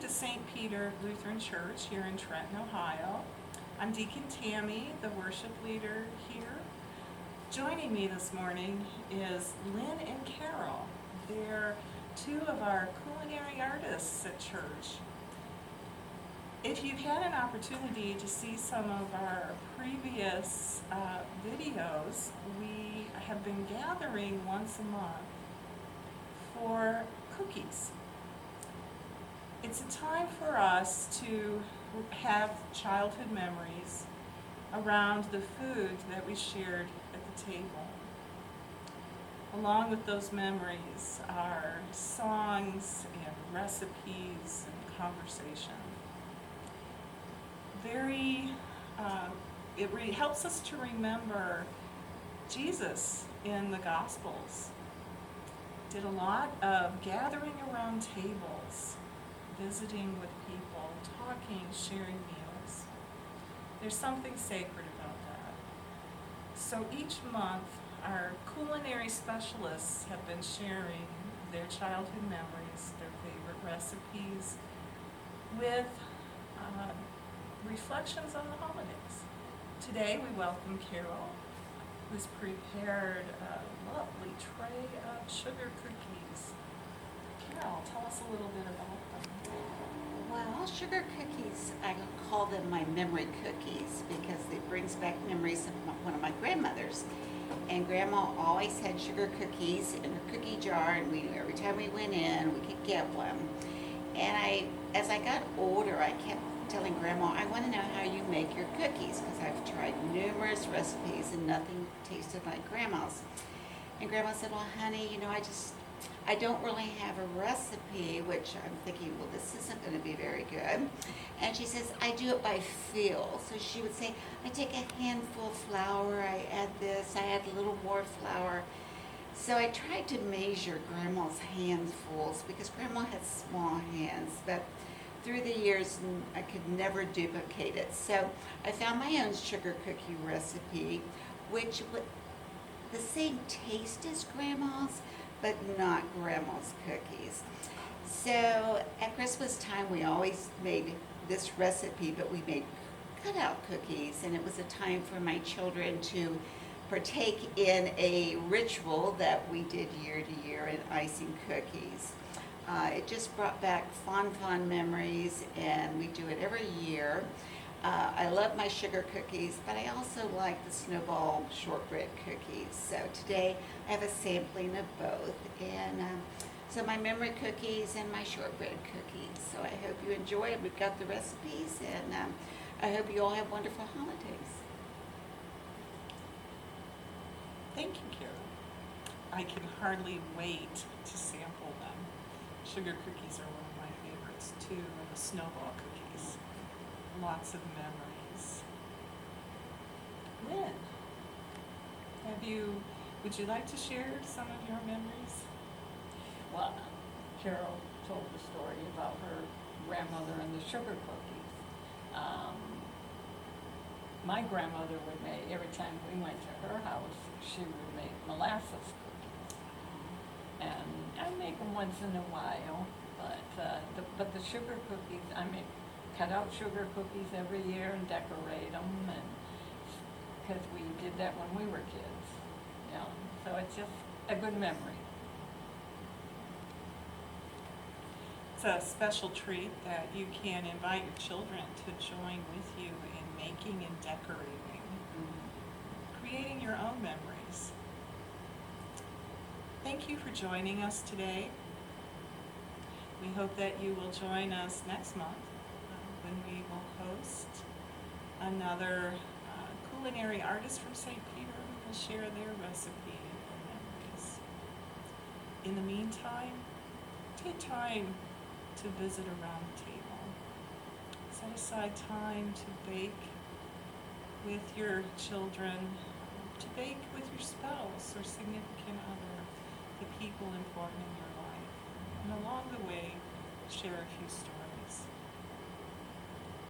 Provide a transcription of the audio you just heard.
to St. Peter Lutheran Church here in Trenton, Ohio. I'm Deacon Tammy, the worship leader here. Joining me this morning is Lynn and Carol. They're two of our culinary artists at church. If you've had an opportunity to see some of our previous videos, we have been gathering once a month for cookies. It's a time for us to have childhood memories around the food that we shared at the table. Along with those memories are songs and recipes and conversation. It helps us to remember Jesus in the Gospels. Did a lot of gathering around tables, visiting with people, talking, sharing meals. There's something sacred about that. So each month, our culinary specialists have been sharing their childhood memories, their favorite recipes, with reflections on the holidays. Today we welcome Carol, who's prepared a lovely tray of sugar cookies. Carol, tell us a little bit about them. Well, sugar cookies, I call them my memory cookies because it brings back memories of one of my grandmothers. And Grandma always had sugar cookies in her cookie jar, and every time we went in, we could get one. And as I got older, I kept telling Grandma, I want to know how you make your cookies because I've tried numerous recipes and nothing tasted like Grandma's. And Grandma said, well, honey, I don't really have a recipe, which I'm thinking, well, this isn't going to be very good. And she says, I do it by feel. So she would say, I take a handful of flour, I add this, I add a little more flour. So I tried to measure Grandma's handfuls because Grandma had small hands, but through the years, I could never duplicate it. So I found my own sugar cookie recipe, which would the same taste as Grandma's, but not Grandma's cookies. So at Christmas time, we always made this recipe, but we made cutout cookies, and it was a time for my children to partake in a ritual that we did year to year in icing cookies. It just brought back fond memories, and we do it every year. I love my sugar cookies, but I also like the snowball shortbread cookies. So today I have a sampling of both, and so my memory cookies and my shortbread cookies. So I hope you enjoy it. We've got the recipes, and I hope you all have wonderful holidays. Thank you, Carol. I can hardly wait to sample them. Sugar cookies are one of my favorites too, and the snowball cookies. Lots of memories. Lynn, would you like to share some of your memories? Well, Carol told the story about her grandmother and the sugar cookies. My grandmother would make, every time we went to her house, she would make molasses cookies. And I make them once in a while, but the sugar cookies, I make cut out sugar cookies every year and decorate them, and because we did that when we were kids. So it's just a good memory. It's a special treat that you can invite your children to join with you in making and decorating, creating your own memories. Thank you for joining us today. We hope that you will join us next month when we will host another culinary artist from St. Peter who will share their recipe and memories. In the meantime, take time to visit around the table. Set aside time to bake with your children, to bake with your spouse or significant other, the people important in your life. And along the way, share a few stories.